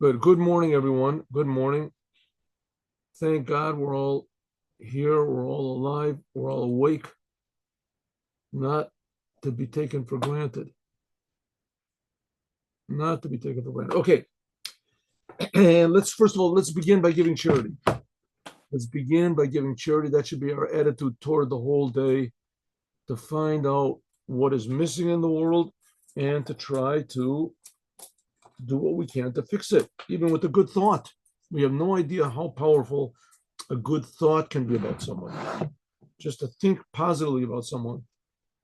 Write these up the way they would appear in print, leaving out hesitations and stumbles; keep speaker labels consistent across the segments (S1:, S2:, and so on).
S1: Good. Good morning, everyone. Good morning. Thank God we're all here. We're all alive. We're all awake, not to be taken for granted. Not to be taken for granted. Okay. And first of all, let's begin by giving charity. Let's begin by giving charity. That should be our attitude toward the whole day, to find out what is missing in the world and to try to do what we can to fix it, even with a good thought. We have no idea how powerful a good thought can be about someone. Just to think positively about someone,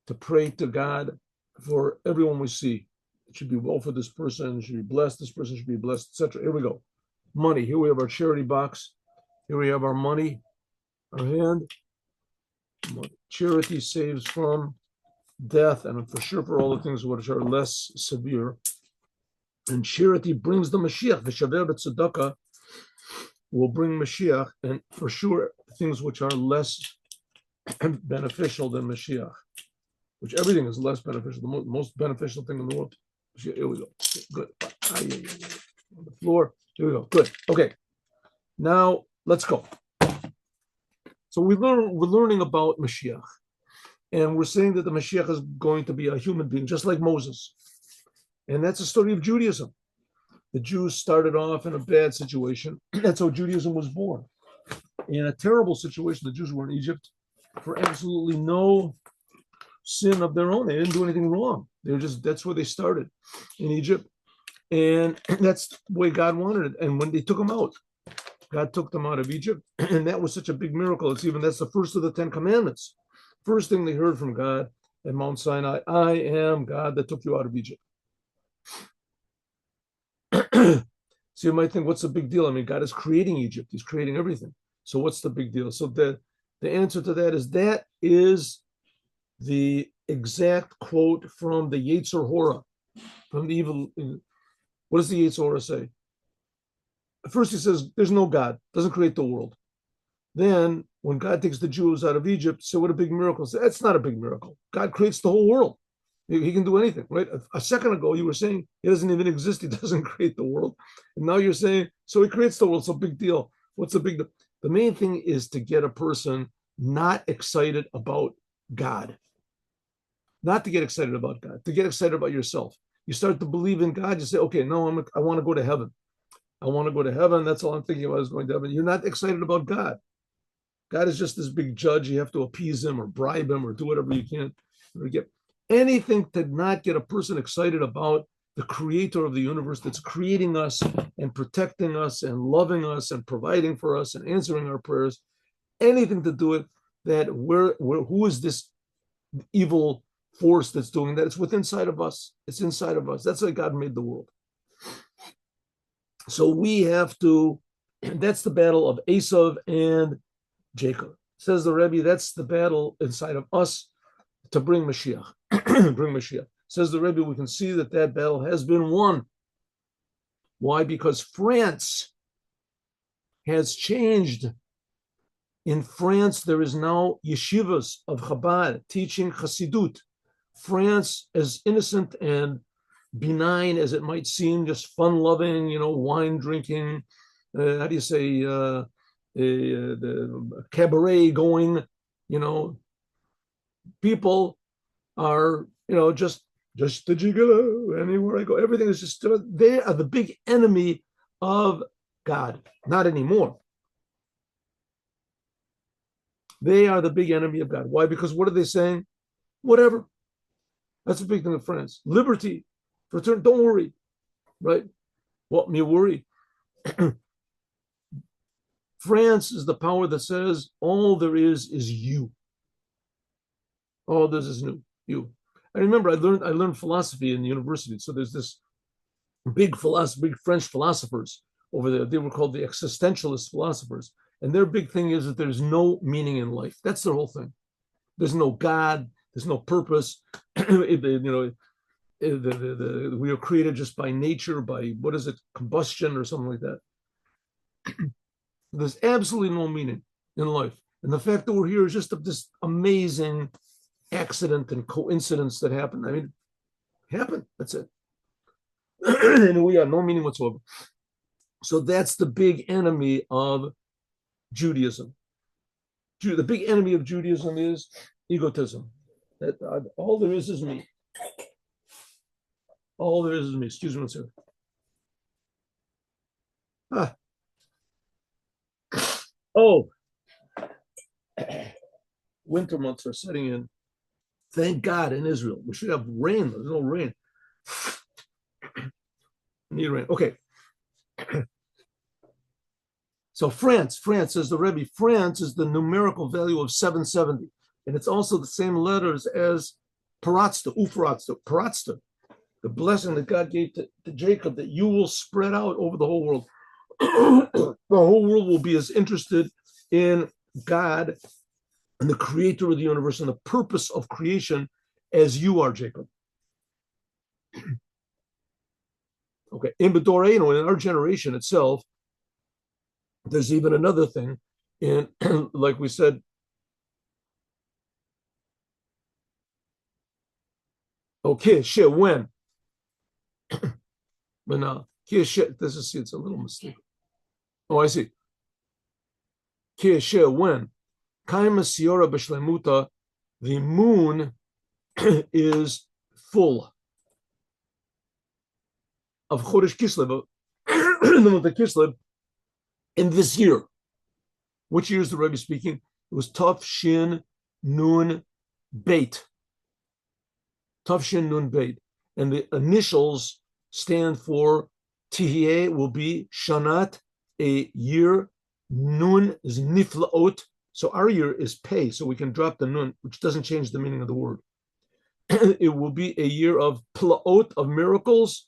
S1: to pray to God for everyone we see. It should be well for this person, it should be blessed, this person should be blessed, etc. Here we go. Money. Here we have our charity box. Here we have our money, our hand. Charity saves from death, and for sure for all the things which are less severe. And charity brings the Mashiach. The Shaver Tzedakah will bring Mashiach, and for sure things which are less beneficial than Mashiach, which everything is less beneficial. The most beneficial thing in the world. Here we go. Good. On the floor. Here we go. Good. Okay. Now let's go. So we're learning about Mashiach, and we're saying that the Mashiach is going to be a human being, just like Moses. And that's a story of Judaism. The Jews started off in a bad situation. That's how Judaism was born. In a terrible situation, the Jews were in Egypt for absolutely no sin of their own. They didn't do anything wrong. That's where they started, in Egypt. And that's the way God wanted it. And when they took them out, God took them out of Egypt. And that was such a big miracle. That's the first of the 10 Commandments. First thing they heard from God at Mount Sinai: I am God that took you out of Egypt. So you might think, what's the big deal? I mean, God is creating Egypt. He's creating everything. So what's the big deal? So the answer to that is the exact quote from the Yetzer Hora, from the evil. What does the Yetzer Hora say? First, he says, there's no God, doesn't create the world. Then, when God takes the Jews out of Egypt, so what a big miracle. That's not a big miracle. God creates the whole world. He can do anything, right? A second ago, you were saying he doesn't even exist. He doesn't create the world. And now you're saying, so he creates the world. It's a big deal. What's the big deal? The main thing is to get a person not excited about God. Not to get excited about God, to get excited about yourself. You start to believe in God. You say, okay, no, I want to go to heaven. I want to go to heaven. That's all I'm thinking about, is going to heaven. You're not excited about God. God is just this big judge. You have to appease him or bribe him or do whatever you can to get anything to not get a person excited about the creator of the universe that's creating us and protecting us and loving us and providing for us and answering our prayers. Anything to do with that, who is this evil force that's doing that? It's within inside of us. It's inside of us. That's why God made the world. So we have to, that's the battle of Esav and Jacob. Says the Rebbe, that's the battle inside of us to bring Mashiach. Bring Mashiach. Says the Rebbe, we can see that battle has been won. Why? Because France has changed. In France, there is now yeshivas of Chabad teaching Chassidut. France, as innocent and benign as it might seem, just fun-loving, wine drinking, how do you say, the cabaret going, people are, just the gigolo anywhere I go. Everything is just, they are the big enemy of God. Not anymore. They are the big enemy of God. Why? Because what are they saying? Whatever. That's a big thing in France. Liberty, return. Don't worry, right? What me worry? France is the power that says all there is you. All this is new, you. I remember I learned philosophy in the university. So there's this big French philosophers over there. They were called the existentialist philosophers, and their big thing is that there's no meaning in life. That's their whole thing. There's no God. There's no purpose. We are created just by nature, by what is it, combustion or something like that. There's absolutely no meaning in life, and the fact that we're here is just this amazing accident and coincidence that happened. I mean, happened. That's it. And we have no meaning whatsoever. So that's the big enemy of Judaism. The big enemy of Judaism is egotism. That all there is me. All there is me. Excuse me, sir. Ah. Oh, winter months are setting in. Thank God in Israel. We should have rain. There's no rain. Need rain. Okay. So France, says the Rebbe, France is the numerical value of 770. And it's also the same letters as Paratzta, Paratzta, the blessing that God gave to Jacob, that you will spread out over the whole world. The whole world will be as interested in God and the creator of the universe and the purpose of creation as you are, Jacob. Okay, in B'Doreinu, in our generation itself, there's even another thing, and like we said, okay, shit, when? But now, this is, it's a little mistake. Oh, I see. When? Kaima Siora B'Shlemuta, the moon is full of Chodesh Kislev, the month of Kislev, in this year. Which year is the Rebbe speaking? It was Tav Shin Nun Beit. Tav Shin Nun Beit. And the initials stand for Tihye will be Shanat, a year. Nun is Niflaot. So our year is pay, so we can drop the Nun, which doesn't change the meaning of the word. It will be a year of Plaot, of miracles.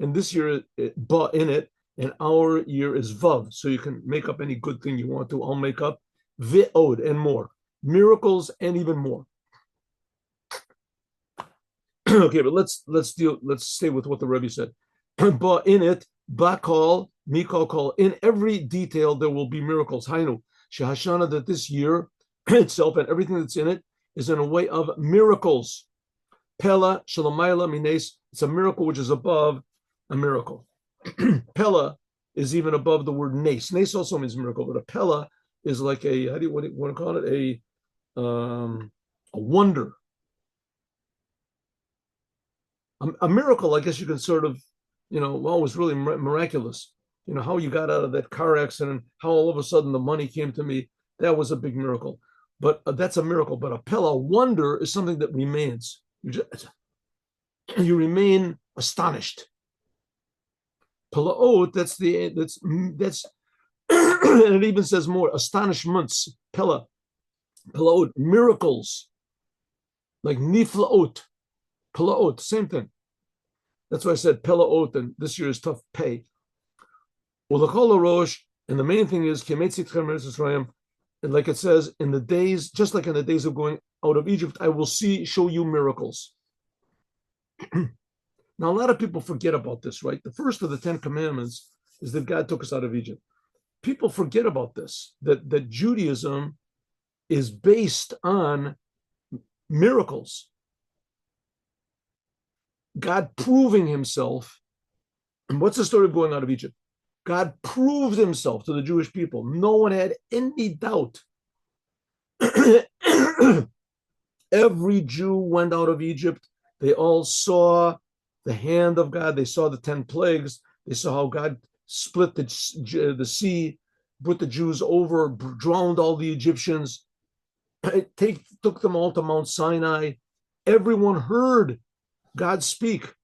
S1: And this year, Ba in it, and our year is Vav. So you can make up any good thing you want to. I'll make up Ve'od and more. Miracles and even more. Okay, but let's stay with what the Rebbe said. But in it, Bakal, Mikal call, in every detail there will be miracles. Hainu, Shahashana, that this year itself and everything that's in it is in a way of miracles. Pella, Shalamayla, Mines, it's a miracle which is above a miracle. Pella is even above the word nes. Nes also means miracle, but a Pella is like a, what do you want to call it? A wonder. A miracle, I guess you can sort of, well, it was really miraculous. How you got out of that car accident, how all of a sudden the money came to me. That was a big miracle. But that's a miracle. But a Pella, wonder, is something that remains. You remain astonished. Pelaot, that's and it even says more, astonishments, Pella, Pelaot, miracles, like Niflaot, Pelaot, same thing. That's why I said Pelaot, and this year is tough pay. Ulachol Rosh, and the main thing is and like it says, in the days, just like in the days of going out of Egypt, I will show you miracles. Now, a lot of people forget about this, right? The first of the 10 commandments is that God took us out of Egypt. People forget about this, that Judaism is based on miracles. God proving himself. And what's the story of going out of Egypt? God proved himself to the Jewish people. No one had any doubt. Every Jew went out of Egypt. They all saw the hand of God. They saw the 10 plagues. They saw how God split the sea, put the Jews over, drowned all the Egyptians, took them all to Mount Sinai. Everyone heard God speak.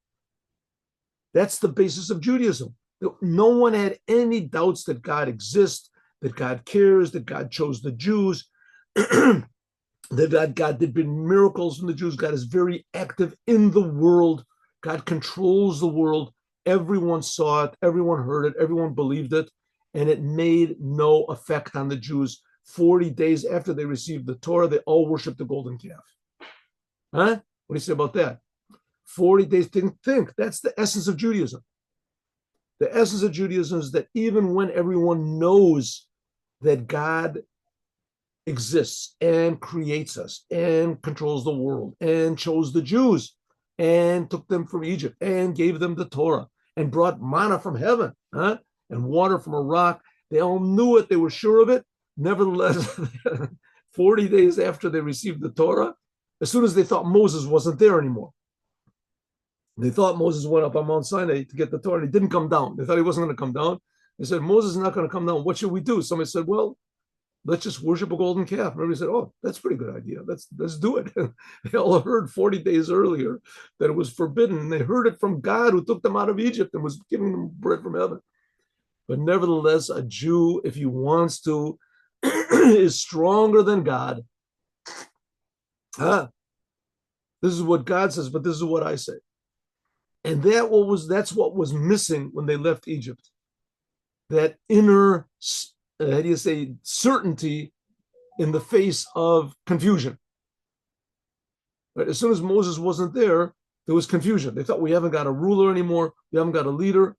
S1: That's the basis of Judaism. No one had any doubts that God exists, that God cares, that God chose the Jews, that God did big miracles from the Jews. God is very active in the world. God controls the world. Everyone saw it. Everyone heard it. Everyone believed it. And it made no effect on the Jews. 40 days after they received the Torah, they all worshiped the golden calf. Huh? What do you say about that? 40 days, didn't think. That's the essence of Judaism. The essence of Judaism is that even when everyone knows that God exists and creates us and controls the world and chose the Jews and took them from Egypt and gave them the Torah and brought manna from heaven, huh? and water from a rock. They all knew it. They were sure of it. Nevertheless, 40 days after they received the Torah, as soon as they thought Moses wasn't there anymore, they thought Moses went up on Mount Sinai to get the Torah, and he didn't come down. They thought he wasn't going to come down. They said, Moses is not going to come down. What should we do? Somebody said, well, let's just worship a golden calf. And everybody said, oh, that's a pretty good idea. Let's do it. They all heard 40 days earlier that it was forbidden. And they heard it from God, who took them out of Egypt and was giving them bread from heaven. But nevertheless, a Jew, if he wants to, is stronger than God. This is what God says, but this is what I say. And that's what was missing when they left Egypt. That inner, how do you say, certainty in the face of confusion. Right? As soon as Moses wasn't there, there was confusion. They thought, we haven't got a ruler anymore. We haven't got a leader.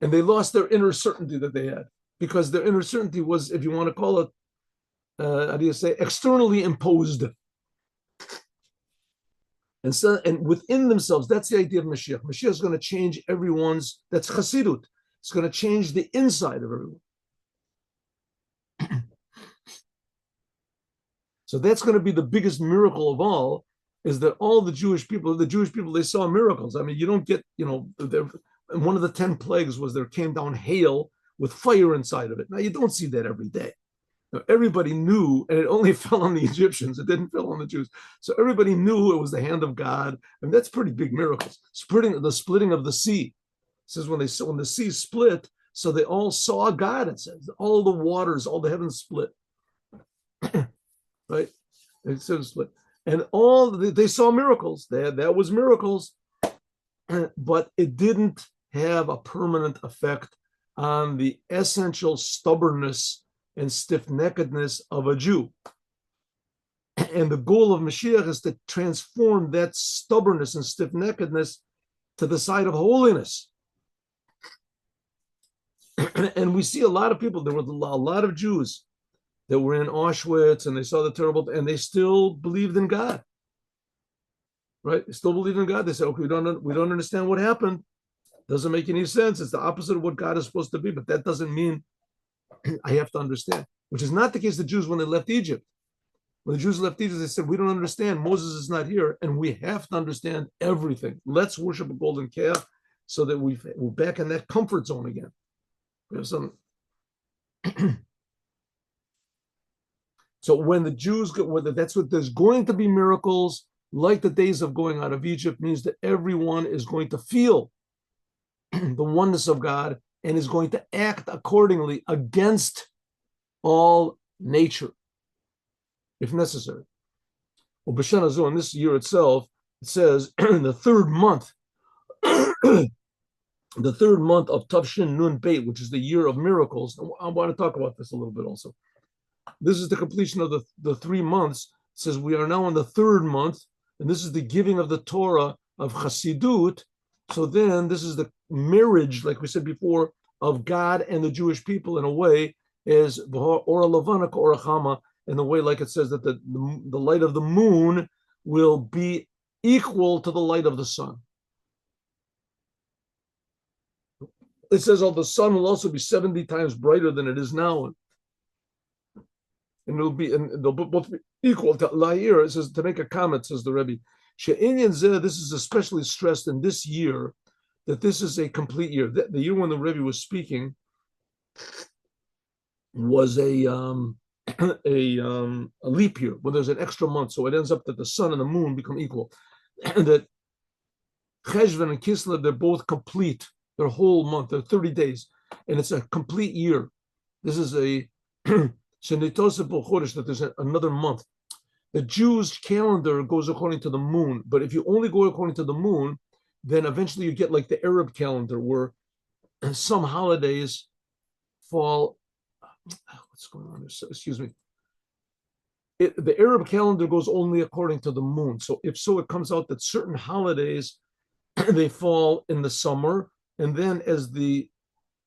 S1: And they lost their inner certainty that they had, because their inner certainty was, if you want to call it, how do you say, externally imposed. And so, and within themselves, that's the idea of Mashiach. Mashiach is going to change everyone's, that's Chassidut. It's going to change the inside of everyone. So that's going to be the biggest miracle of all, is that all the Jewish people, they saw miracles. I mean, you don't get, one of the 10 plagues was there came down hail with fire inside of it. Now, you don't see that every day. Now, everybody knew, and it only fell on the Egyptians. It didn't fall on the Jews. So everybody knew it was the hand of God. And that's pretty big miracles. The splitting of the sea. It says when the sea split, so they all saw God, it says. All the waters, all the heavens split. Right? It says split. And they saw miracles. That was miracles. But it didn't have a permanent effect on the essential stubbornness and stiff-neckedness of a Jew. And the goal of Mashiach is to transform that stubbornness and stiff-neckedness to the side of holiness. And we see a lot of people, there were a lot of Jews that were in Auschwitz, and they saw the terrible, and they still believed in God. Right? They still believed in God. They said, okay, we don't understand what happened. Doesn't make any sense. It's the opposite of what God is supposed to be, but that doesn't mean I have to understand, which is not the case of the Jews when they left Egypt. When the Jews left Egypt, they said, we don't understand. Moses is not here, and we have to understand everything. Let's worship a golden calf so that we're back in that comfort zone again. We have some. So when the Jews go, that's what there's going to be miracles, like the days of going out of Egypt, means that everyone is going to feel the oneness of God and is going to act accordingly against all nature, if necessary. Well, B'Shana Zu, in this year itself, it says in the third month, the third month of Tavshin Nun Beit, which is the year of miracles. I want to talk about this a little bit also. This is the completion of the 3 months. It says we are now in the third month, and this is the giving of the Torah of Chassidut. So then this is the marriage, like we said before, of God and the Jewish people in a way, is Ora Lavanak Ora Chama, in the way like it says that the light of the moon will be equal to the light of the sun. It says, the sun will also be 70 times brighter than it is now. And they'll both be equal to La'ir. It says, to make a comment, says the Rebbe, this is especially stressed in this year, that this is a complete year. The year when the Rebbe was speaking was a leap year, where there's an extra month. So it ends up that the sun and the moon become equal. And that Cheshvan and Kislev, they're both complete. Their whole month, they're 30 days. And it's a complete year. This is a that there's another month. The Jews' calendar goes according to the moon, but if you only go according to the moon, then eventually you get like the Arab calendar, where some holidays fall. What's going on there? Excuse me. The Arab calendar goes only according to the moon. So if so, it comes out that certain holidays they fall in the summer, and then as if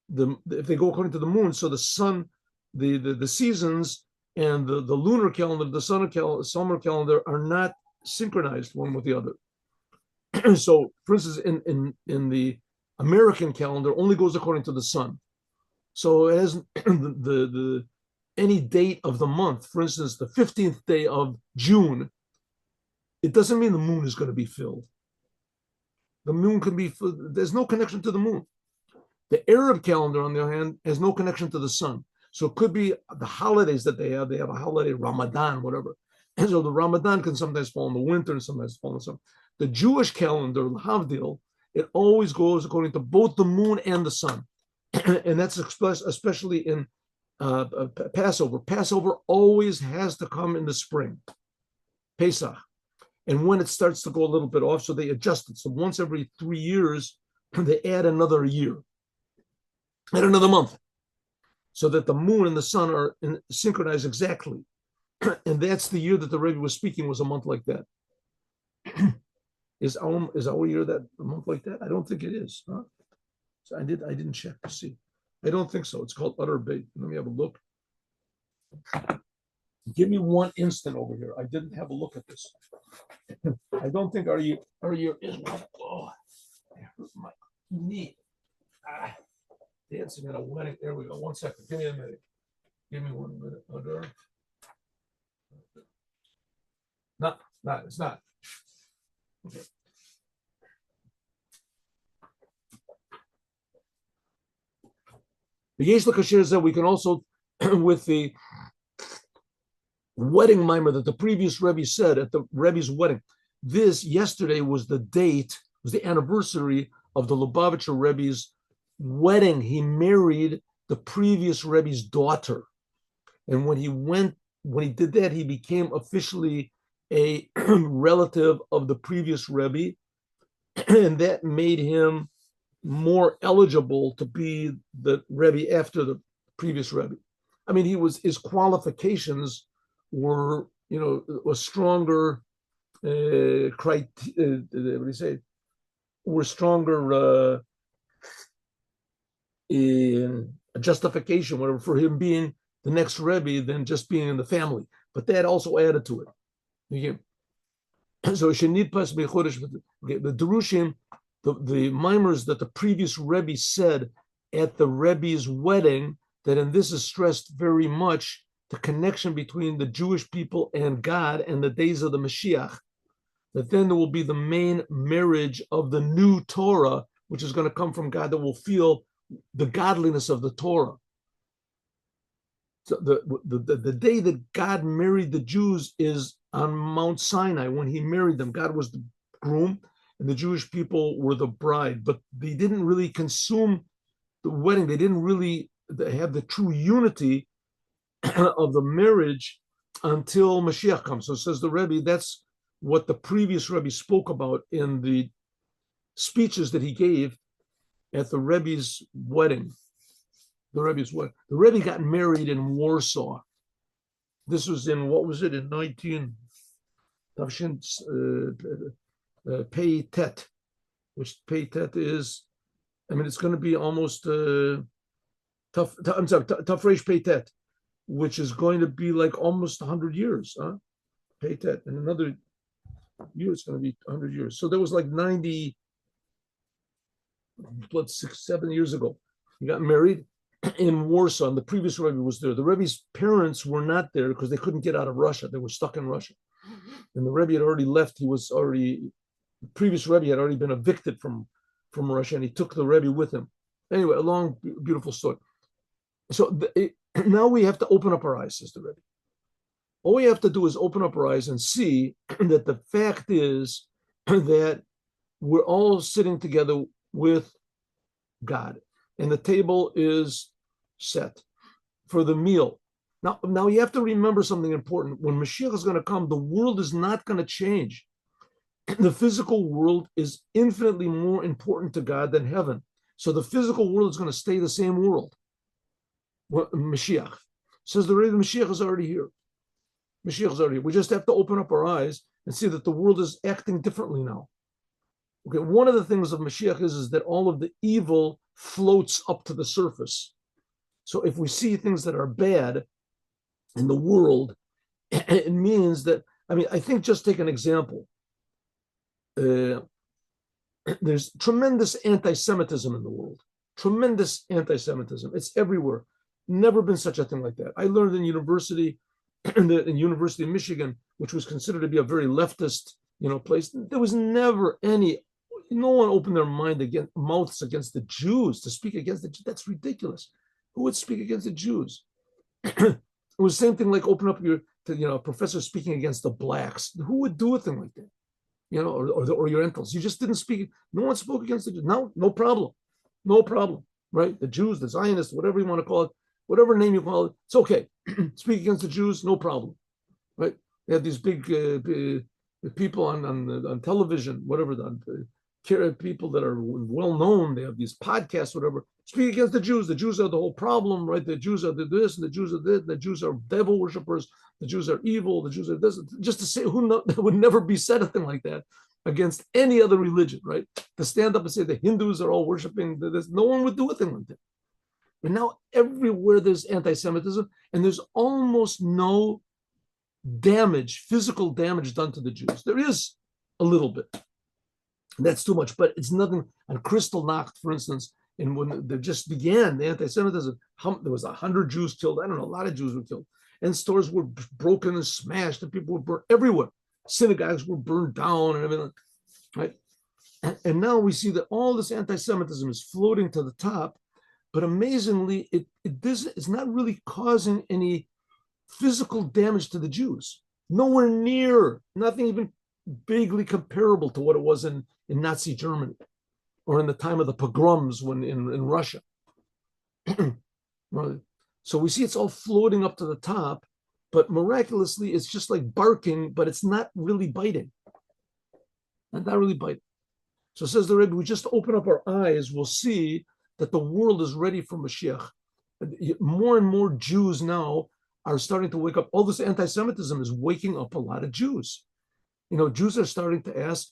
S1: they go according to the moon, so the sun, the seasons and the lunar calendar, the summer calendar are not synchronized one with the other. So, for instance, in the American calendar only goes according to the sun. So it has the any date of the month. For instance, the 15th day of June, it doesn't mean the moon is going to be filled. The moon can be filled. There's no connection to the moon. The Arab calendar, on the other hand, has no connection to the sun. So it could be the holidays that they have. They have a holiday, Ramadan, whatever. And so the Ramadan can sometimes fall in the winter and sometimes fall in the summer. The Jewish calendar, Havdil, it always goes according to both the moon and the sun. And that's especially in Passover. Passover always has to come in the spring, Pesach. And when it starts to go a little bit off, so they adjust it. So once every 3 years, they add another year, add another month, so that the moon and the sun are synchronized exactly. And that's the year that the Rebbe was speaking, was a month like that. Is our year that a month like that? I don't think it is. Huh? So I didn't check to see. I don't think so. It's called utter bait. Let me have a look. Give me one instant over here. I didn't have a look at this. I don't think our year is one. Oh, I hurt my knee. Dancing at a wedding. There we go. 1 second. Give me a minute. Give me 1 minute. Utter. No, it's not. Okay. The Yesh L'Kasher said we can also, with the wedding mimer that the previous Rebbe said at the Rebbe's wedding, this yesterday was the date, was the anniversary of the Lubavitcher Rebbe's wedding. He married the previous Rebbe's daughter. And when he did that, he became officially a relative of the previous Rebbe. And that made him more eligible to be the Rebbe after the previous Rebbe. I mean, his qualifications were, a stronger what do you say? Were stronger in justification, whatever, for him being the next Rebbe than just being in the family. But that also added to it. So the Derushim, the mimers that the previous Rebbe said at the Rebbe's wedding, that, and this is stressed very much, the connection between the Jewish people and God and the days of the Moshiach, that then there will be the main marriage of the new Torah, which is going to come from God, that will feel the godliness of the Torah. So the day that God married the Jews is on Mount Sinai. When he married them, God was the groom and the Jewish people were the bride, but they didn't really consume the wedding. They didn't really have the true unity of the marriage until Mashiach comes. So says the Rebbe, that's what the previous Rebbe spoke about in the speeches that he gave at the Rebbe's wedding. The Rebbe got married in Warsaw. This was in, what was it, in 19 Pei Tet, which Pei Tet is, I mean, it's going to be almost Tafresh Pei Tet, which is going to be like almost 100 years. Pei Tet, in another year, it's going to be 100 years. So there was like 90, 7 years ago. He got married in Warsaw, and the previous Rebbe was there. The Rebbe's parents were not there because they couldn't get out of Russia. They were stuck in Russia. And the Rebbe had already left. The previous Rebbe had already been evicted from Russia, and he took the Rebbe with him. Anyway, a long, beautiful story. So now we have to open up our eyes, says the Rebbe. All we have to do is open up our eyes and see that the fact is that we're all sitting together with God, and the table is set for the meal. Now you have to remember something important. When Mashiach is going to come, the world is not going to change. The physical world is infinitely more important to God than heaven. So the physical world is going to stay the same world. Mashiach says the Mashiach is already here. Mashiach is already here. We just have to open up our eyes and see that the world is acting differently now. Okay, one of the things of Mashiach is that all of the evil floats up to the surface. So if we see things that are bad in the world, it means that, I mean, I think just take an example. there's tremendous anti-Semitism in the world. Tremendous anti-Semitism. It's everywhere. Never been such a thing like that. I learned in university, in University of Michigan, which was considered to be a very leftist, place. There was never any. No one opened their mouths against the Jews to speak against the Jews. That's ridiculous. Who would speak against the Jews? It was the same thing like open up a professor speaking against the blacks. Who would do a thing like that? Or the Orientals. You just didn't speak. No one spoke against the Jews. No problem. No problem, right? The Jews, the Zionists, whatever you want to call it, whatever name you call it, it's okay. Speak against the Jews, no problem, right? They have these big people on television, whatever, people that are well known. They have these podcasts, whatever. Speak against the Jews. The Jews are the whole problem, right? The Jews are this, and the Jews are this. The Jews are devil worshippers. The Jews are evil. The Jews are this. Just to say, would never be said a thing like that against any other religion, right? To stand up and say the Hindus are all worshiping this, no one would do a thing like that. But now everywhere there's anti-Semitism, and there's almost no physical damage done to the Jews. There is a little bit. That's too much, but it's nothing. On Kristallnacht, for instance, and when they just began the anti-Semitism, there was 100 Jews killed. I don't know, a lot of Jews were killed, and stores were broken and smashed, and people were burned everywhere. Synagogues were burned down and everything, right? And now we see that all this anti-Semitism is floating to the top, but amazingly, it's not really causing any physical damage to the Jews. Nowhere near, nothing even vaguely comparable to what it was in Nazi Germany or in the time of the pogroms when in Russia. So we see it's all floating up to the top, but miraculously, it's just like barking, but it's not really biting. Not really biting. So says the Rebbe, we just open up our eyes, we'll see that the world is ready for Moshiach. More and more Jews now are starting to wake up. All this anti-Semitism is waking up a lot of Jews. Jews are starting to ask,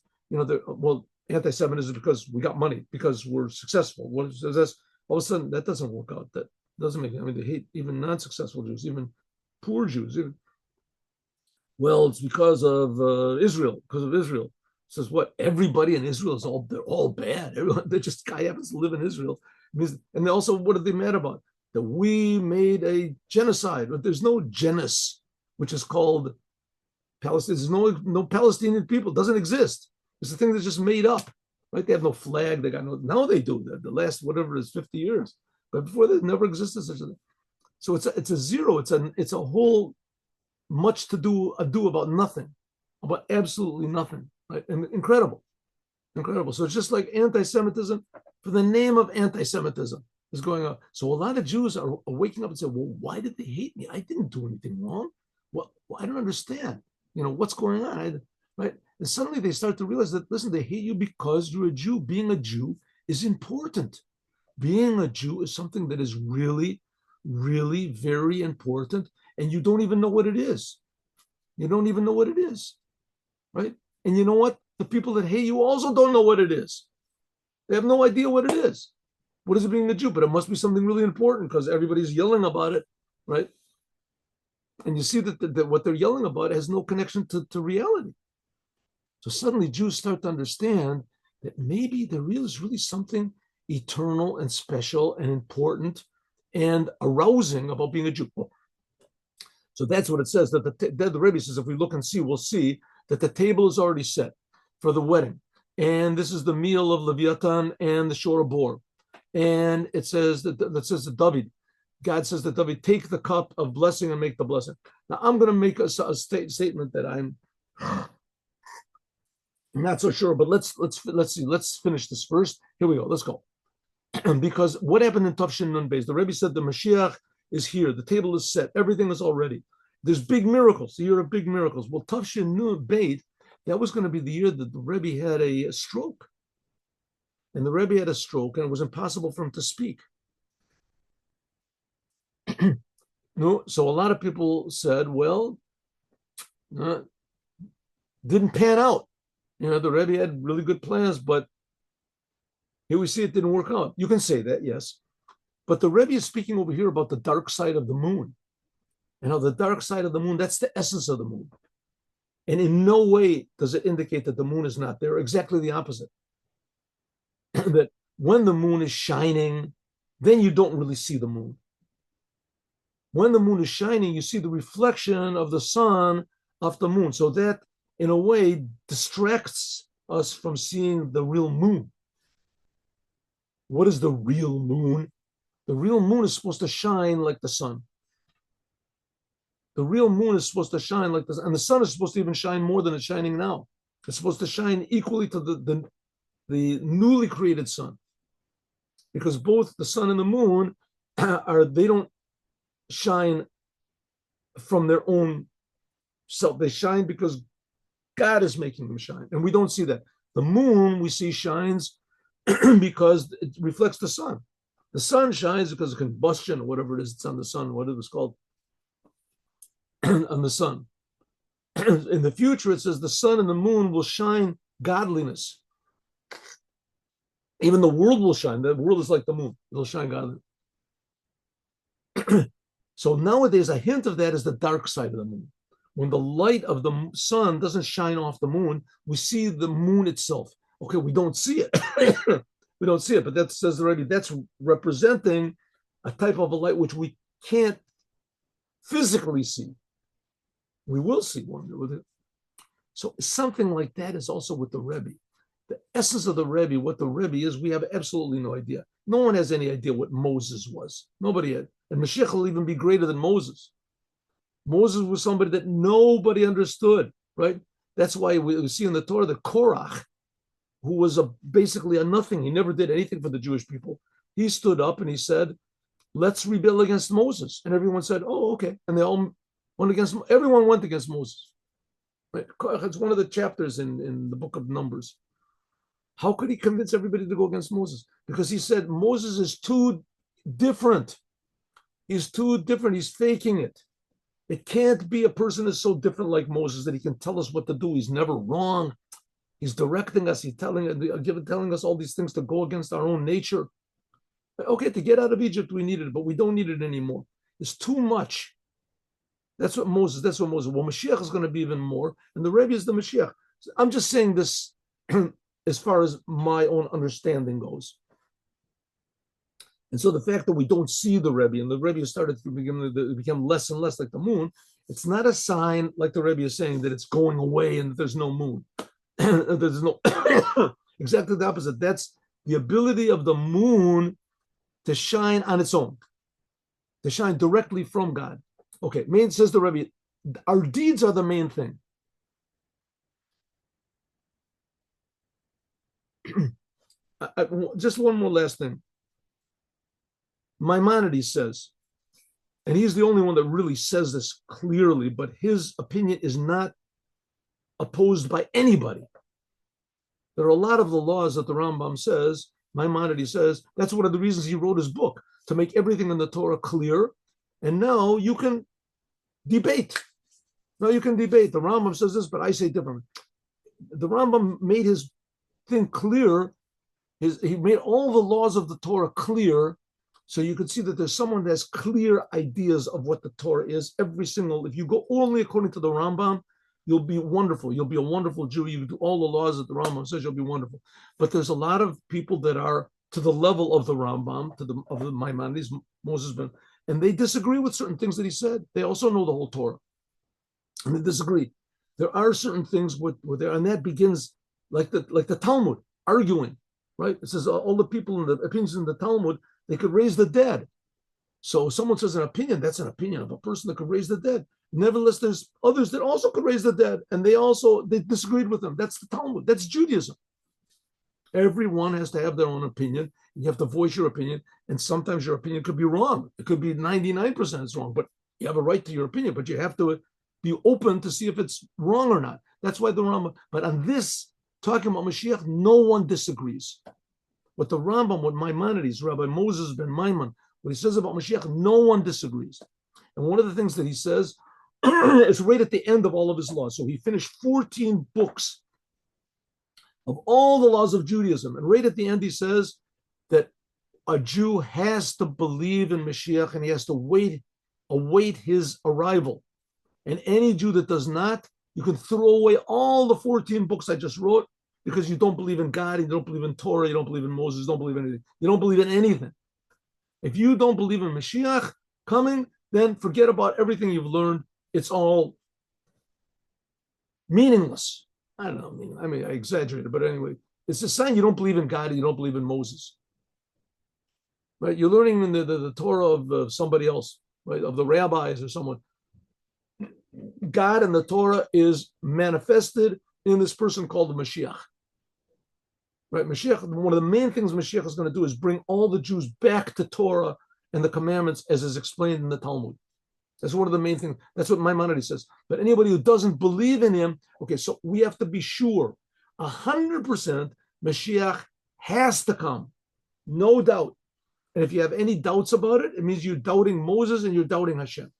S1: anti-Semitism because we got money, because we're successful. All of a sudden, that doesn't work out. That doesn't make, they hate even non-successful Jews, even poor Jews. It's because of Israel, It says what? Everybody in Israel they're all bad. They just guy happens to live in Israel. And also, what are they mad about? That we made a genocide. But there's no genus, which is called Palestine. There's no Palestinian people. It doesn't exist. It's a thing that's just made up, right? They have no flag. Now they do. The last, whatever it is, 50 years. But before that, never existed such a thing. So it's a zero. It's a whole much ado about nothing, about absolutely nothing, right? And incredible. So it's just like anti-Semitism for the name of anti-Semitism is going on. So a lot of Jews are waking up and say, well, why did they hate me? I didn't do anything wrong. Well, I don't understand. What's going on, right? And suddenly they start to realize that, listen, they hate you because you're a Jew. Being a Jew is important. Being a Jew is something that is really, really very important, and you don't even know what it is. You don't even know what it is, right? And you know what? The people that hate you also don't know what it is. They have no idea what it is. What is it being a Jew? But it must be something really important because everybody's yelling about it, right? And you see that what they're yelling about has no connection to reality. So suddenly Jews start to understand that maybe there is really something eternal and special and important and arousing about being a Jew. So that's what it says, that the Rebbe says, if we look and see, we'll see that the table is already set for the wedding. And this is the meal of Leviathan and the Shor Bor. And it says that David, God says that David, take the cup of blessing and make the blessing. Now I'm going to make a statement that I'm not so sure, but let's see. Let's finish this first. Here we go. Let's go. Because what happened in Tafshin Nun Beis? The Rebbe said the Mashiach is here. The table is set. Everything is all ready. There's big miracles. The year of big miracles. Well, Tafshin Nun Beis, that was going to be the year that the Rebbe had a stroke. And the Rebbe had a stroke, and it was impossible for him to speak. No, so a lot of people said, well, didn't pan out. The Rebbe had really good plans, but here we see it didn't work out. You can say that, yes. But the Rebbe is speaking over here about the dark side of the moon. And how the dark side of the moon, that's the essence of the moon. And in no way does it indicate that the moon is not there. Exactly the opposite. that when the moon is shining, then you don't really see the moon. When the moon is shining, you see the reflection of the sun off the moon. So that, in a way, distracts us from seeing the real moon. What is the real moon? The real moon is supposed to shine like the sun. The real moon is supposed to shine like this, and the sun is supposed to even shine more than it's shining now. It's supposed to shine equally to the newly created sun, because both the sun and the moon they don't shine from their own self. They shine because God is making them shine, and we don't see that. The moon we see shines because it reflects the sun. The sun shines because of combustion or whatever it is. It's on the sun, what it was called on the sun. In the future, it says the sun and the moon will shine godliness. Even the world will shine. The world is like the moon. It'll shine godliness. So nowadays, a hint of that is the dark side of the moon. When the light of the sun doesn't shine off the moon, we see the moon itself. Okay, we don't see it. We don't see it, but that says already that's representing a type of a light which we can't physically see. We will see one day with it. So something like that is also with the Rebbe. The essence of the Rebbe, what the Rebbe is, we have absolutely no idea. No one has any idea what Moses was. Nobody had. And Mashiach will even be greater than Moses. Moses was somebody that nobody understood, right? That's why we see in the Torah that Korach, who was basically a nothing, he never did anything for the Jewish people. He stood up and he said, let's rebel against Moses. And everyone said, oh, okay. And they all went against, everyone went against Moses. Right? It's one of the chapters in the book of Numbers. How could he convince everybody to go against Moses? Because he said Moses is too different. He's too different. He's faking it. It can't be a person that's so different like Moses that he can tell us what to do. He's never wrong. He's directing us. He's telling us all these things to go against our own nature. Okay, to get out of Egypt, we needed it, but we don't need it anymore. It's too much. That's what Moses. Well, Mashiach is going to be even more, and the Rebbe is the Mashiach. I'm just saying this as far as my own understanding goes. And so the fact that we don't see the Rebbe, and the Rebbe started to become less and less like the moon, it's not a sign, like the Rebbe is saying, that it's going away and that there's no moon. There's no exactly the opposite. That's the ability of the moon to shine on its own, to shine directly from God. Okay, says the Rebbe, our deeds are the main thing. Just one more last thing. Maimonides says, and he's the only one that really says this clearly, but his opinion is not opposed by anybody. There are a lot of the laws that the Rambam says, Maimonides says, that's one of the reasons he wrote his book, to make everything in the Torah clear. And now you can debate. Now you can debate. The Rambam says this, but I say differently. The Rambam made his thing clear. He made all the laws of the Torah clear, so you could see that there's someone that has clear ideas of what the Torah is. If you go only according to the Rambam, you'll be wonderful. You'll be a wonderful Jew. You do all the laws that the Rambam says, you'll be wonderful. But there's a lot of people that are to the level of the Rambam, of the Maimonides, Moses, and they disagree with certain things that he said. They also know the whole Torah, and they disagree. There are certain things where there, and that begins like the Talmud, arguing, right? It says all the people in the opinions in the Talmud, they could raise the dead. So someone says an opinion, that's an opinion of a person that could raise the dead. Nevertheless, there's others that also could raise the dead, and they disagreed with them. That's the Talmud. That's Judaism. Everyone has to have their own opinion. You have to voice your opinion, and sometimes your opinion could be wrong. It could be 99% it's wrong, but you have a right to your opinion, but you have to be open to see if it's wrong or not. That's why the Rambam, but on this, talking about Mashiach, no one disagrees. What the Rambam, what Maimonides, Rabbi Moses ben Maimon, what he says about Mashiach, no one disagrees. And one of the things that he says is right at the end of all of his laws. So he finished 14 books of all the laws of Judaism. And right at the end, he says that a Jew has to believe in Mashiach and he has to await his arrival. And any Jew that does not, you can throw away all the 14 books I just wrote because you don't believe in God, you don't believe in Torah, you don't believe in Moses, you don't believe in anything. You don't believe in anything. If you don't believe in Mashiach coming, then forget about everything you've learned. It's all meaningless. I don't know. I mean, I exaggerated, but anyway, it's a sign you don't believe in God and you don't believe in Moses. Right? You're learning in the Torah of somebody else, right? Of the rabbis or someone. God and the Torah is manifested in this person called the Mashiach. Right? Mashiach, one of the main things Mashiach is going to do is bring all the Jews back to Torah and the commandments as is explained in the Talmud. That's one of the main things. That's what Maimonides says. But anybody who doesn't believe in him, okay, so we have to be sure 100% Mashiach has to come. No doubt. And if you have any doubts about it, it means you're doubting Moses and you're doubting Hashem.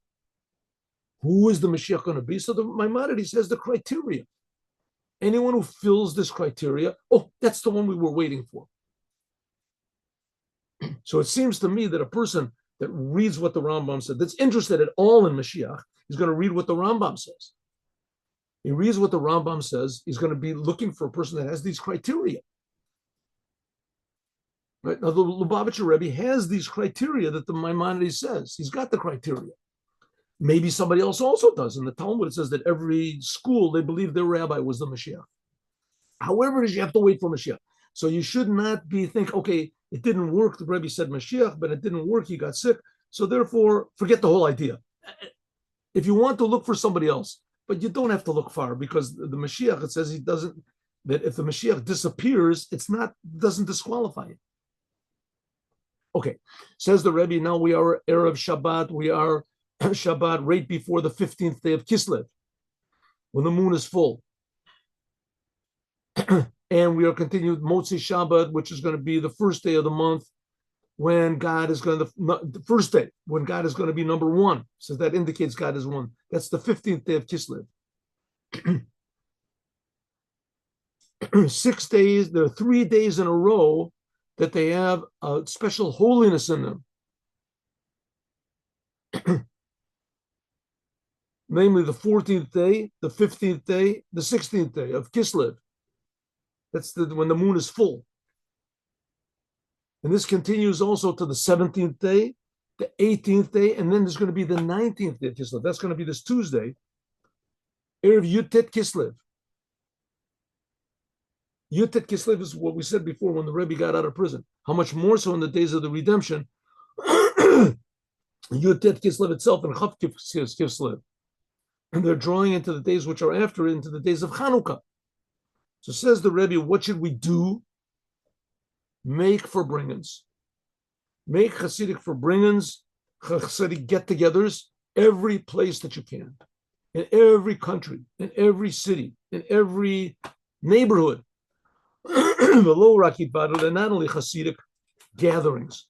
S1: Who is the Mashiach going to be? So the Maimonides says the criteria. Anyone who fills this criteria, oh, that's the one we were waiting for. So it seems to me that a person that reads what the Rambam said, that's interested at all in Mashiach, is going to read what the Rambam says. He reads what the Rambam says, he's going to be looking for a person that has these criteria. Right? Now, the Lubavitcher Rebbe has these criteria that the Maimonides says. He's got the criteria. Maybe somebody else also does. In the Talmud, it says that every school, they believe their rabbi was the Mashiach. However, you have to wait for Mashiach. So you should not be think, okay, it didn't work. The Rebbe said Mashiach, but it didn't work. He got sick. So therefore, forget the whole idea. If you want to look for somebody else, but you don't have to look far because the Mashiach, it says he doesn't, that if the Mashiach disappears, doesn't disqualify it. Okay, says the Rebbe, now we are Erev Shabbat, we are Shabbat right before the 15th day of Kislev, when the moon is full. And we are continued Motzi Shabbat, which is going to be the first day of the month, when God is going to, the first day, when God is going to be number one. So that indicates God is one. That's the 15th day of Kislev. 6 days, there are 3 days in a row that they have a special holiness in them. Namely the 14th day, the 15th day, the 16th day of Kislev. That's when the moon is full. And this continues also to the 17th day, the 18th day, and then there's going to be the 19th day of Kislev. That's going to be this Tuesday. Erev Yutet Kislev. Yutet Kislev is what we said before when the Rebbe got out of prison. How much more so in the days of the redemption. Yutet Kislev itself and Chav Kislev. And they're drawing into the days which are after, into the days of Chanukah. So says the Rebbe, what should we do? Make forbringans. Make Hasidic forbringans, Hasidic get-togethers, every place that you can. In every country, in every city, in every neighborhood. The low Rakit Badr, they're not only Hasidic gatherings,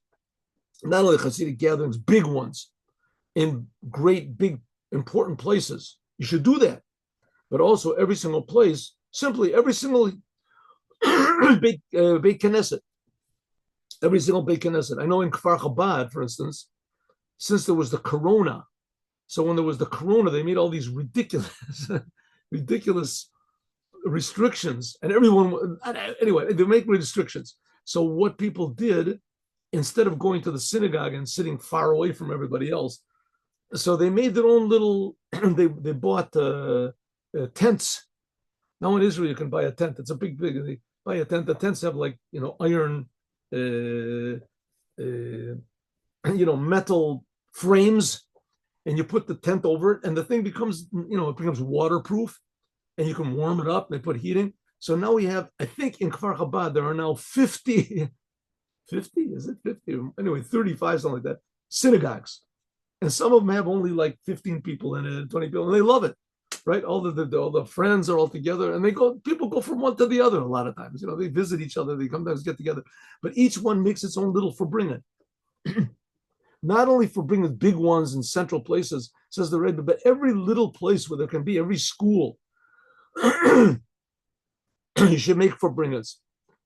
S1: big ones, in great, big, important places. You should do that. But also every single place, simply every single Beit Knesset. Every single Beit Knesset. I know in Kfar Chabad, for instance, since there was the corona, so when there was the corona, they made all these ridiculous restrictions, and everyone, anyway, they make restrictions. So what people did, instead of going to the synagogue and sitting far away from everybody else, so they made their own little, they bought tents. Now in Israel, you can buy a tent. It's a big, they buy a tent. The tents have like, iron, metal frames, and you put the tent over it, and the thing becomes, it becomes waterproof, and you can warm it up. They put heating. So now we have, I think in Kfar Chabad, there are now 50, is it 50? Anyway, 35, something like that, synagogues. And some of them have only like 15 people in it, 20 people, and they love it, right? All the friends are all together, and people go from one to the other a lot of times. They visit each other, they sometimes get together, but each one makes its own little forbringen. Not only forbringen big ones in central places, says the Rebbe, but every little place where there can be, every school, you should make forbringens.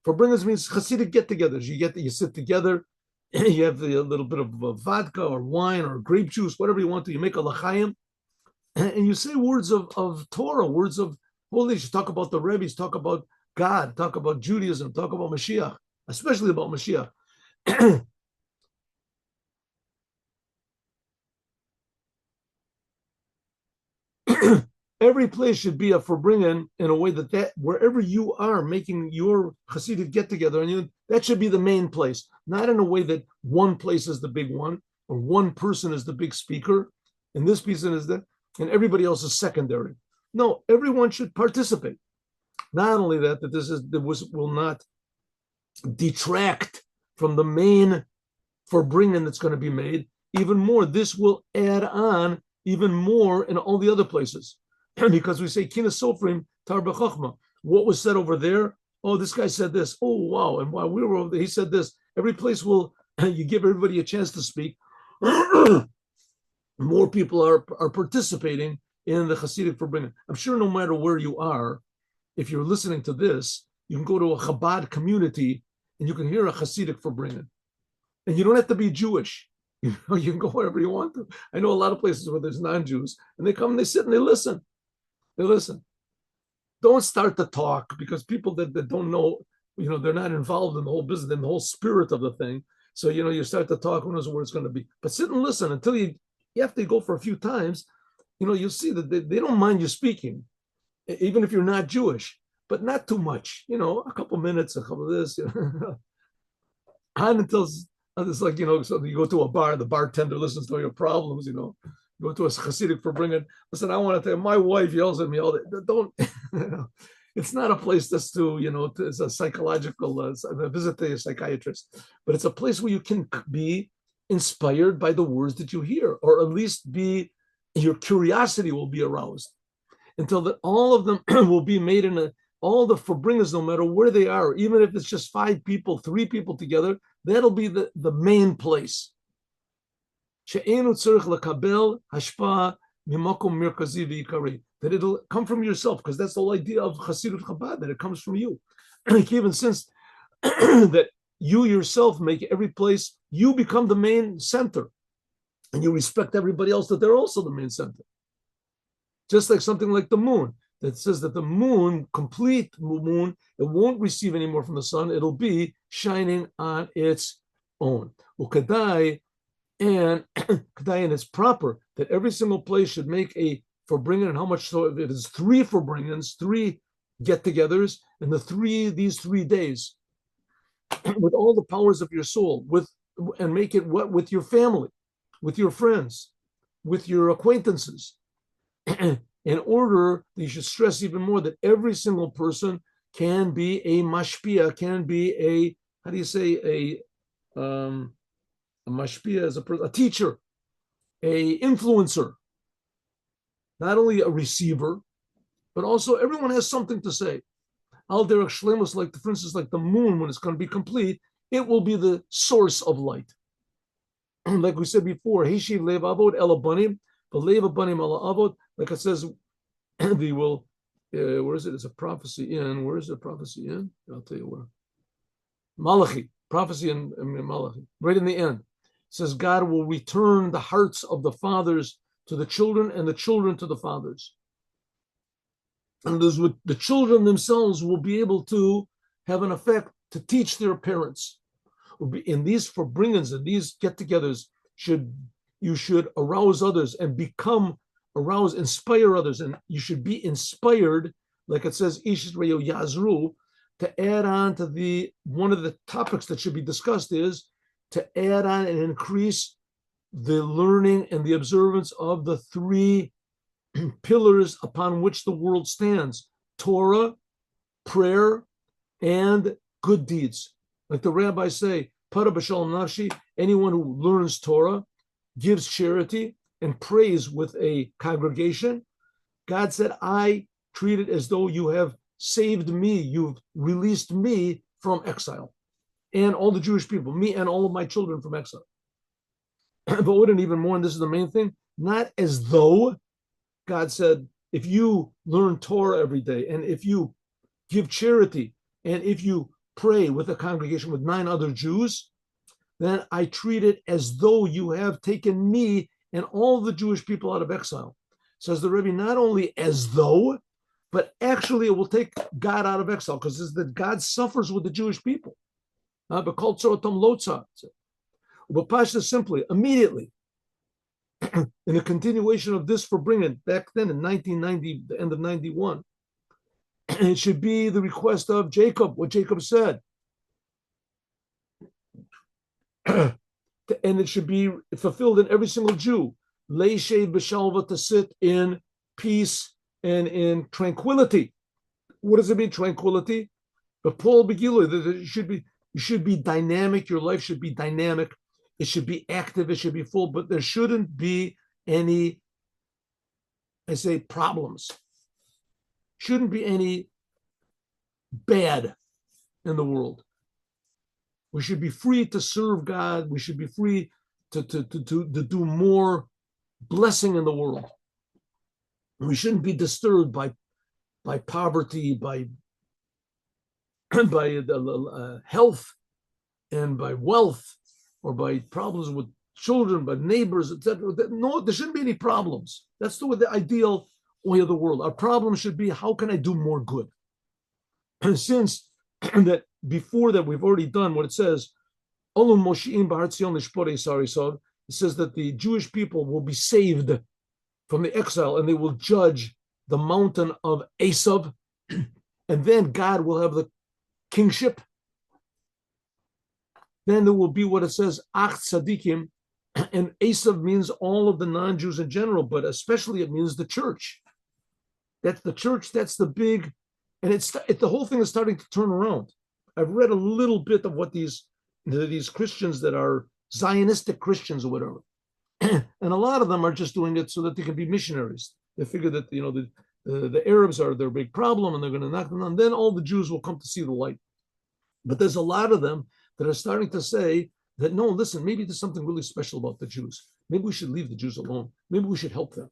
S1: Forbringens means Hasidic get-togethers. You sit together. You have a little bit of vodka or wine or grape juice, whatever you want to. You make a l'chaim, and you say words of Torah, words of holiness. You talk about the Rebbe's, talk about God, talk about Judaism, talk about Mashiach, especially about Mashiach. Every place should be a forbringen in a way that wherever you are making your Hasidic get together, and that should be the main place, not in a way that one place is the big one or one person is the big speaker, and this person is that, and everybody else is secondary. No, everyone should participate. Not only that will not detract from the main forbringen that's going to be made. Even more, this will add on even more in all the other places. Because we say Kina Sofrim Tar B'Chachma. What was said over there? Oh, this guy said this. Oh, wow. And while we were over there, he said this. Every place will, you give everybody a chance to speak. More people are participating in the Hasidic forbringen. I'm sure no matter where you are, if you're listening to this, you can go to a Chabad community and you can hear a Hasidic forbringen. And you don't have to be Jewish. You can go wherever you want to. I know a lot of places where there's non-Jews, and they come and they sit and they listen. They listen. Don't start to talk, because people that don't know, they're not involved in the whole business, in the whole spirit of the thing. So, you start to talk, who knows where it's going to be. But sit and listen until you have to go for a few times. You'll see that they don't mind you speaking, even if you're not Jewish, but not too much. A couple minutes, a couple of this. And until it's like, so you go to a bar, the bartender listens to all your problems, you go to a Hasidic forbringen. Listen, I want to tell you, my wife yells at me all day. Don't, it's not a place that's it's a psychological, visit a psychiatrist, but it's a place where you can be inspired by the words that you hear, or at least your curiosity will be aroused, until that all of them will be made all the forbringers, no matter where they are, even if it's just 5 people, 3 people together, that'll be the main place. That it'll come from yourself, because that's the whole idea of Hasidut Chabad, that it comes from you. Even since that you yourself make every place, you become the main center, and you respect everybody else that they're also the main center. Just like something like the moon, that says that the moon, complete moon, it won't receive any more from the sun. It'll be shining on its own. Ukadai, and it's proper that every single place should make a forbringen. And how much so? If it is 3 forbringens, 3 get-togethers, and these 3 days, with all the powers of your soul, and make it with your family, with your friends, with your acquaintances. In order that you should stress even more that every single person can be a mashpia, can be a mashpia is a teacher, a influencer, not only a receiver, but also everyone has something to say. Al derech shlemus, for instance, like the moon, when it's going to be complete, it will be the source of light. Like we said before, Hishi lev avod el abanim, lev abanim el avod. Like it says, they will. Where is it? It's a prophecy in. Where is the prophecy in? I'll tell you where. Malachi, prophecy in Malachi, right in the end. It says God will return the hearts of the fathers to the children, and the children to the fathers. And the children themselves will be able to have an effect to teach their parents. In these forbringens and these get-togethers, you should arouse others and become aroused, inspire others, and you should be inspired, like it says, Ishreyo Yazru, to add on to one of the topics that should be discussed is to add on and increase the learning and the observance of the 3 pillars upon which the world stands: Torah, prayer, and good deeds. Like the rabbis say, Para b'shalom nafshi, anyone who learns Torah, gives charity, and prays with a congregation, God said, I treat it as though you have saved me, you've released me from exile, and all the Jewish people, me and all of my children from exile. But wouldn't even more, and this is the main thing, not as though God said, if you learn Torah every day, and if you give charity, and if you pray with a congregation with 9 other Jews, then I treat it as though you have taken me and all the Jewish people out of exile. Says the Rebbe, not only as though, but actually it will take God out of exile, because it's that God suffers with the Jewish people. But called Tzorotam Lotza. But Pasha simply, immediately, in a continuation of this for bringing back then in 1990, the end of 91, it should be the request of Jacob, what Jacob said. And it should be fulfilled in every single Jew. Leishev b'shalva, to sit in peace and in tranquility. What does it mean, tranquility? But Paul Begilo, you should be dynamic. Your life should be dynamic. It should be active. It should be full. But there shouldn't be any, I say, problems. Shouldn't be any bad in the world. We should be free to serve God. We should be free to do more blessing in the world. We shouldn't be disturbed by poverty, by health, and by wealth, or by problems with children, by neighbors, etc. No, there shouldn't be any problems. That's the ideal way of the world. Our problem should be, how can I do more good? And since that before that we've already done what it says, it says that the Jewish people will be saved from the exile, and they will judge the mountain of Esav, and then God will have the kingship. Then there will be what it says, Ach Tzadikim, and Esav means all of the non-Jews in general, but especially it means the church. That's the church, that's the big, and the whole thing is starting to turn around. I've read a little bit of what these Christians that are Zionistic Christians or whatever, and a lot of them are just doing it so that they can be missionaries. They figure that the Arabs are their big problem, and they're going to knock them down. Then all the Jews will come to see the light. But there's a lot of them that are starting to say that, no, listen, maybe there's something really special about the Jews. Maybe we should leave the Jews alone. Maybe we should help them.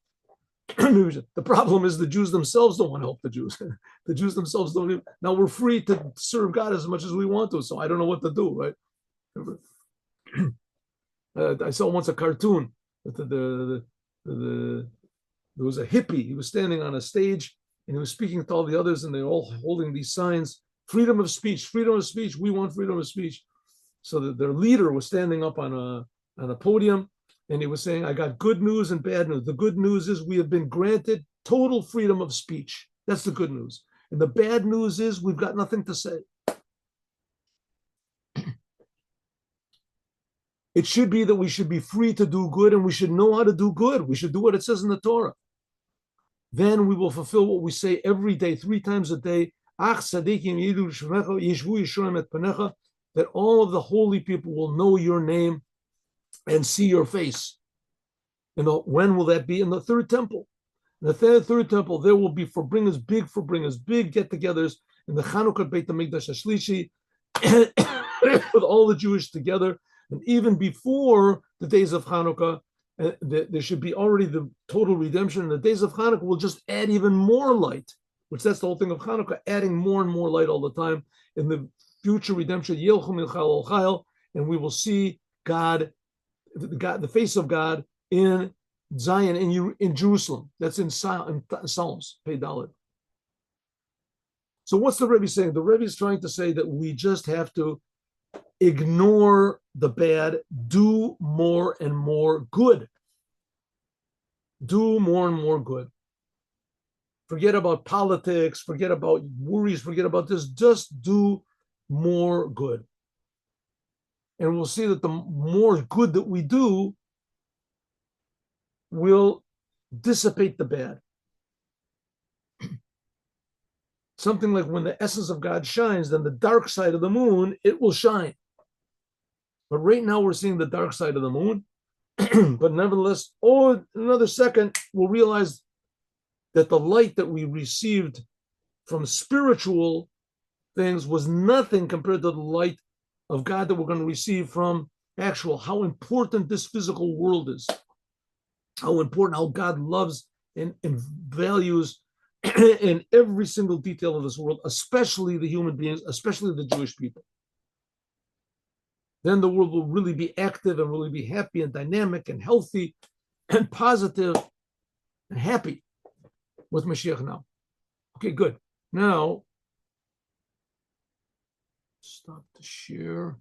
S1: The problem is the Jews themselves don't want to help the Jews. The Jews themselves don't even. Now we're free to serve God as much as we want to, so I don't know what to do, right? I saw once a cartoon that there was a hippie. He was standing on a stage and he was speaking to all the others, and they're all holding these signs: freedom of speech, freedom of speech. We want freedom of speech. So that their leader was standing up on a podium, and he was saying, I got good news and bad news. The good news is we have been granted total freedom of speech. That's the good news. And the bad news is we've got nothing to say. It should be that we should be free to do good, and we should know how to do good. We should do what it says in the Torah. Then we will fulfill what we say every day, 3 times a day. That all of the holy people will know your name and see your face. And when will that be? In the third temple. In the third temple, there will be forbringers, big get-togethers in the Chanukah Beit HaMikdash HaShlishi with all the Jewish together. And even before the days of Hanukkah, there should be already the total redemption. And the days of Hanukkah will just add even more light, which that's the whole thing of Hanukkah, adding more and more light all the time. In the future redemption, and we will see God, the face of God in Zion, in Jerusalem. That's in Psalms, Pei Dalet. So what's the Rebbe saying? The Rebbe is trying to say that we just have to ignore the bad, do more and more good. Do more and more good. Forget about politics, forget about worries, forget about this. Just do more good. And we'll see that the more good that we do will dissipate the bad. Something like when the essence of God shines, then the dark side of the moon, it will shine. But right now we're seeing the dark side of the moon. But nevertheless, another second, we'll realize that the light that we received from spiritual things was nothing compared to the light of God that we're going to receive from how important this physical world is, how important, how God loves and values in every single detail of this world, especially the human beings, especially the Jewish people. Then the world will really be active and really be happy and dynamic and healthy and positive and happy with Moshiach now. Okay, good. Now, stop the share.